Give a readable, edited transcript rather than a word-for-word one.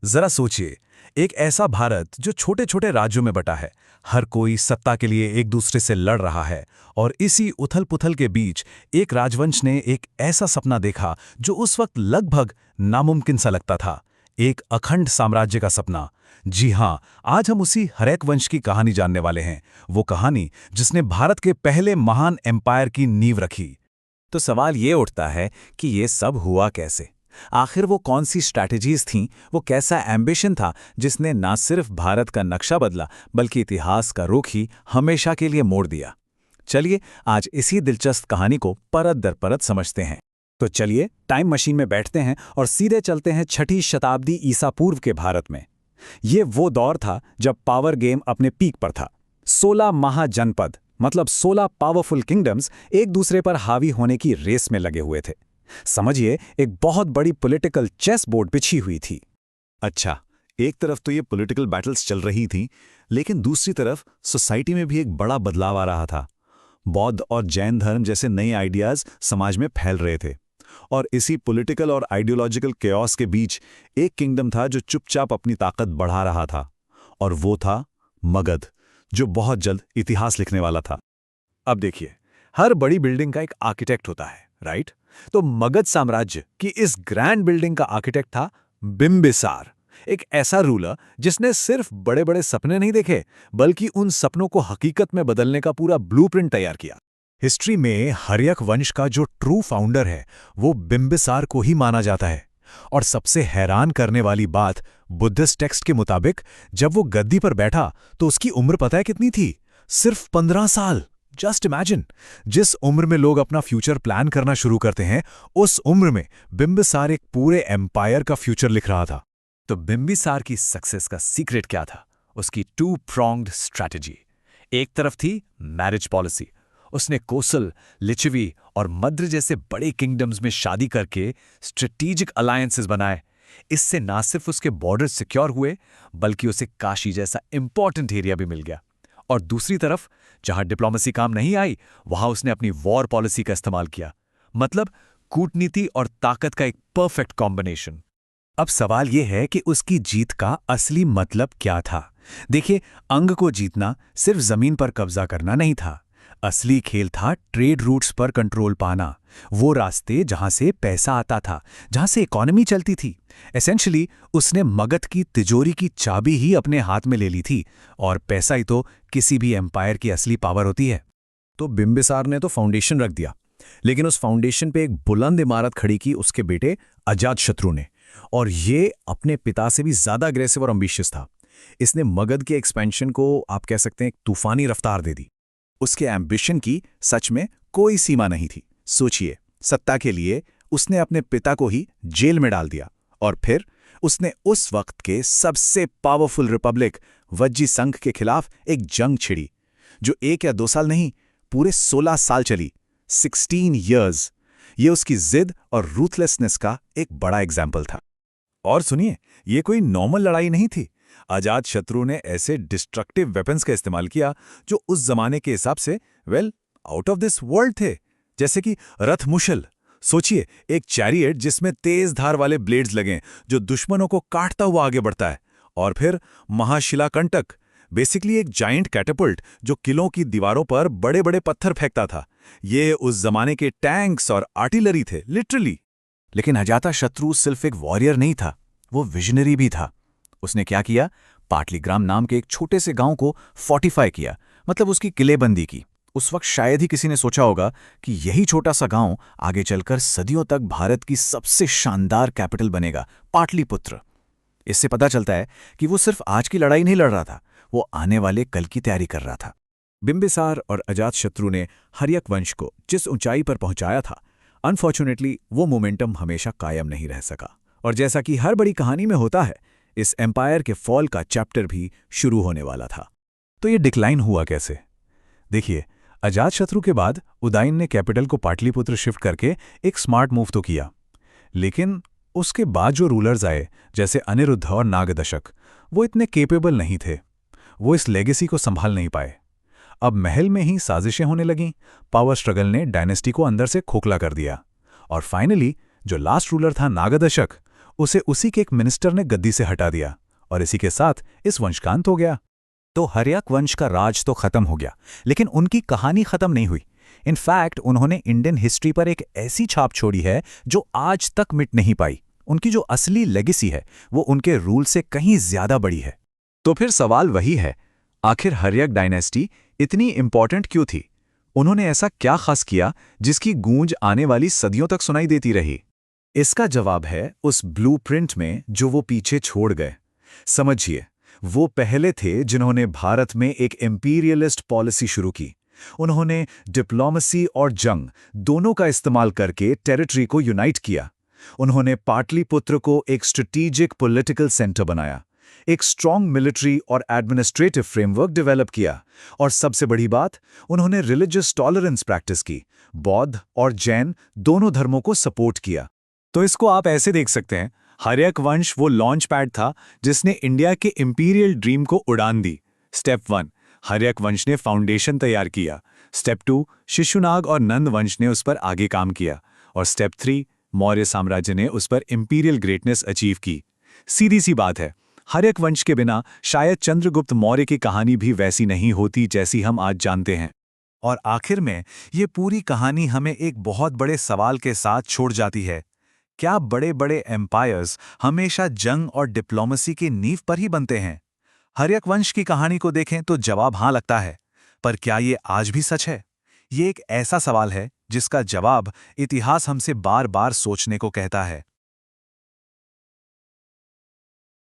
जरा सोचिए, एक ऐसा भारत जो छोटे छोटे राज्यों में बटा है, हर कोई सत्ता के लिए एक दूसरे से लड़ रहा है, और इसी उथल पुथल के बीच एक राजवंश ने एक ऐसा सपना देखा जो उस वक्त लगभग नामुमकिन सा लगता था। एक अखंड साम्राज्य का सपना। जी हाँ, आज हम उसी हरेक वंश की कहानी जानने वाले हैं, वो कहानी जिसने भारत के पहले महान एम्पायर की नींव रखी। तो सवाल ये उठता है कि ये सब हुआ कैसे? आखिर वो कौन सी स्ट्रैटेजीज थीं, वो कैसा एम्बिशन था जिसने ना सिर्फ भारत का नक्शा बदला बल्कि इतिहास का रुख ही हमेशा के लिए मोड़ दिया। चलिए आज इसी दिलचस्प कहानी को परत दर परत समझते हैं। तो चलिए टाइम मशीन में बैठते हैं और सीधे चलते हैं 6ठी शताब्दी ईसा पूर्व के भारत में। ये वो दौर था जब पावर गेम अपने पीक पर था। 16 महाजनपद मतलब 16 पावरफुल किंगडम्स एक दूसरे पर हावी होने की रेस में लगे हुए थे। समझिए, एक बहुत बड़ी पॉलिटिकल चेस बोर्ड बिछी हुई थी। अच्छा, एक तरफ तो ये पॉलिटिकल बैटल्स चल रही थीं, लेकिन दूसरी तरफ सोसाइटी में भी एक बड़ा बदलाव आ रहा था। बौद्ध और जैन धर्म जैसे नए आइडियाज समाज में फैल रहे थे, और इसी पॉलिटिकल और आइडियोलॉजिकल केओस के बीच एक किंगडम था जो चुपचाप अपनी ताकत बढ़ा रहा था, और वो था मगध, जो बहुत जल्द इतिहास लिखने वाला था। अब देखिए, हर बड़ी बिल्डिंग का एक आर्किटेक्ट होता है, राइट? तो मगध साम्राज्य की इस ग्रैंड बिल्डिंग का आर्किटेक्ट था बिंबिसार, एक ऐसा रूलर जिसने सिर्फ बड़े बड़े सपने नहीं देखे बल्कि उन सपनों को हकीकत में बदलने का पूरा ब्लूप्रिंट तैयार किया। हिस्ट्री में हर्यक वंश का जो ट्रू फाउंडर है वो बिंबिसार को ही माना जाता है। और सबसे हैरान करने वाली बात, बुद्धिस्ट टेक्स्ट के मुताबिक जब वो गद्दी पर बैठा तो उसकी उम्र पता है कितनी थी? सिर्फ 15 साल। जस्ट इमेजिन, जिस उम्र में लोग अपना फ्यूचर प्लान करना शुरू करते हैं, उस उम्र में बिंबिसार एक पूरे एम्पायर का फ्यूचर लिख रहा था। तो बिंबिसार की सक्सेस का सीक्रेट क्या था? उसकी 2-pronged स्ट्रैटेजी। एक तरफ थी मैरिज पॉलिसी। उसने कोसल, लिच्छवी और मद्र जैसे बड़े किंगडम्स में शादी करके स्ट्रेटेजिक अलायंसेस बनाए। इससे ना सिर्फ उसके बॉर्डर सिक्योर हुए बल्कि उसे काशी जैसा इंपॉर्टेंट एरिया भी मिल गया। और दूसरी तरफ, जहां डिप्लोमेसी काम नहीं आई, वहां उसने अपनी वॉर पॉलिसी का इस्तेमाल किया। मतलब कूटनीति और ताकत का एक परफेक्ट कॉम्बिनेशन। अब सवाल यह है कि उसकी जीत का असली मतलब क्या था? देखिए, अंग को जीतना सिर्फ जमीन पर कब्जा करना नहीं था। असली खेल था ट्रेड रूट्स पर कंट्रोल पाना, वो रास्ते जहां से पैसा आता था, जहां से इकोनॉमी चलती थी। एसेंशियली उसने मगध की तिजोरी की चाबी ही अपने हाथ में ले ली थी, और पैसा ही तो किसी भी एम्पायर की असली पावर होती है। तो बिंबिसार ने तो फाउंडेशन रख दिया, लेकिन उस फाउंडेशन पे एक बुलंद इमारत खड़ी की उसके बेटे अजातशत्रु ने, और ये अपने पिता से भी ज्यादा अग्रेसिव और एम्बिशियस था। इसने मगध के एक्सपेंशन को आप कह सकते हैं एक तूफानी रफ्तार दे दी। उसके एम्बिशन की सच में कोई सीमा नहीं थी। सोचिए, सत्ता के लिए उसने अपने पिता को ही जेल में डाल दिया, और फिर उसने उस वक्त के सबसे पावरफुल रिपब्लिक वज्जी संघ के खिलाफ एक जंग छिड़ी, जो 1 या 2 साल नहीं, पूरे 16 साल चली। 16 years। ये उसकी जिद और रूथलेसनेस का एक बड़ा एग्जाम्पल था। और सुनिए, ये कोई नॉर्मल लड़ाई नहीं थी। अजातशत्रु ने ऐसे डिस्ट्रक्टिव वेपन्स का इस्तेमाल किया जो उस जमाने के हिसाब से आउट ऑफ दिस वर्ल्ड थे, जैसे कि रथ मुशल। सोचिए, एक चैरियट जिसमें तेज धार वाले ब्लेड्स लगें जो दुश्मनों को काटता हुआ आगे बढ़ता है। और फिर महाशिलाकंटक, बेसिकली एक जाइंट कैटapult जो किलों की दीवारों पर बड़े बड़े पत्थर फेंकता था। ये उस जमाने के टैंक्स और आर्टिलरी थे, लिटरली। लेकिन अजातशत्रु सिर्फ एक वॉरियर नहीं था, वो विजनरी भी था। उसने क्या किया? पाटलीग्राम नाम के एक छोटे से गांव को फोर्टिफाई किया, मतलब उसकी किलेबंदी की। उस वक्त शायद ही किसी ने सोचा होगा कि यही छोटा सा गांव आगे चलकर सदियों तक भारत की सबसे शानदार कैपिटल बनेगा, पाटलिपुत्र। इससे पता चलता है कि वो सिर्फ आज की लड़ाई नहीं लड़ रहा था, वो आने वाले कल की तैयारी कर रहा था। बिंबिसार और अजातशत्रु ने हर्यक वंश को जिस ऊंचाई पर पहुंचाया था, अनफॉर्चुनेटली वो मोमेंटम हमेशा कायम नहीं रह सका। और जैसा कि हर बड़ी कहानी में होता है, इस एम्पायर के फॉल का चैप्टर भी शुरू होने वाला था। तो ये डिक्लाइन हुआ कैसे? देखिए, अजातशत्रु के बाद उदयन ने कैपिटल को पाटलिपुत्र शिफ्ट करके एक स्मार्ट मूव तो किया, लेकिन उसके बाद जो रूलर्स आए, जैसे अनिरुद्ध और नागदशक, वो इतने केपेबल नहीं थे। वो इस लेगेसी को संभाल नहीं पाए। अब महल में ही साजिशें होने लगीं। पावर स्ट्रगल ने डायनेस्टी को अंदर से खोखला कर दिया। और फाइनली जो लास्ट रूलर था नागदशक, उसे उसी के एक मिनिस्टर ने गद्दी से हटा दिया और इसी के साथ इस वंश का अंत हो गया। तो हर्यक वंश का राज तो खत्म हो गया, लेकिन उनकी कहानी खत्म नहीं हुई। इनफैक्ट उन्होंने इंडियन हिस्ट्री पर एक ऐसी छाप छोड़ी है जो आज तक मिट नहीं पाई। उनकी जो असली लेगेसी है वो उनके रूल से कहीं ज्यादा बड़ी है। तो फिर सवाल वही है, आखिर हर्यक डायनेस्टी इतनी इंपॉर्टेंट क्यों थी? उन्होंने ऐसा क्या खास किया जिसकी गूंज आने वाली सदियों तक सुनाई देती रही? इसका जवाब है उस ब्लूप्रिंट में जो वो पीछे छोड़ गए। समझिए, वो पहले थे जिन्होंने भारत में एक इंपीरियलिस्ट पॉलिसी शुरू की। उन्होंने डिप्लोमेसी और जंग दोनों का इस्तेमाल करके टेरिटरी को यूनाइट किया। उन्होंने पाटलिपुत्र को एक स्ट्रेटेजिक पॉलिटिकल सेंटर बनाया, एक स्ट्रॉन्ग मिलिट्री और एडमिनिस्ट्रेटिव फ्रेमवर्क डेवलप किया, और सबसे बड़ी बात, उन्होंने रिलीजियस टॉलरेंस प्रैक्टिस की, बौद्ध और जैन दोनों धर्मों को सपोर्ट किया। तो इसको आप ऐसे देख सकते हैं, हर्यक वंश वो लॉन्च पैड था जिसने इंडिया के इंपीरियल ड्रीम को उड़ान दी। स्टेप 1, हर्यक वंश ने फाउंडेशन तैयार किया। स्टेप 2, शिशुनाग और नंद वंश ने उस पर आगे काम किया। और स्टेप 3, मौर्य साम्राज्य ने उस पर इंपीरियल ग्रेटनेस अचीव की। सीधी सी बात है, हर्यक वंश के बिना शायद चंद्रगुप्त मौर्य की कहानी भी वैसी नहीं होती जैसी हम आज जानते हैं। और आखिर में ये पूरी कहानी हमें एक बहुत बड़े सवाल के साथ छोड़ जाती है, क्या बड़े बड़े एम्पायर्स हमेशा जंग और डिप्लोमेसी की नींव पर ही बनते हैं? हर्यक वंश की कहानी को देखें तो जवाब हाँ लगता है, पर क्या ये आज भी सच है? ये एक ऐसा सवाल है जिसका जवाब इतिहास हमसे बार बार सोचने को कहता है।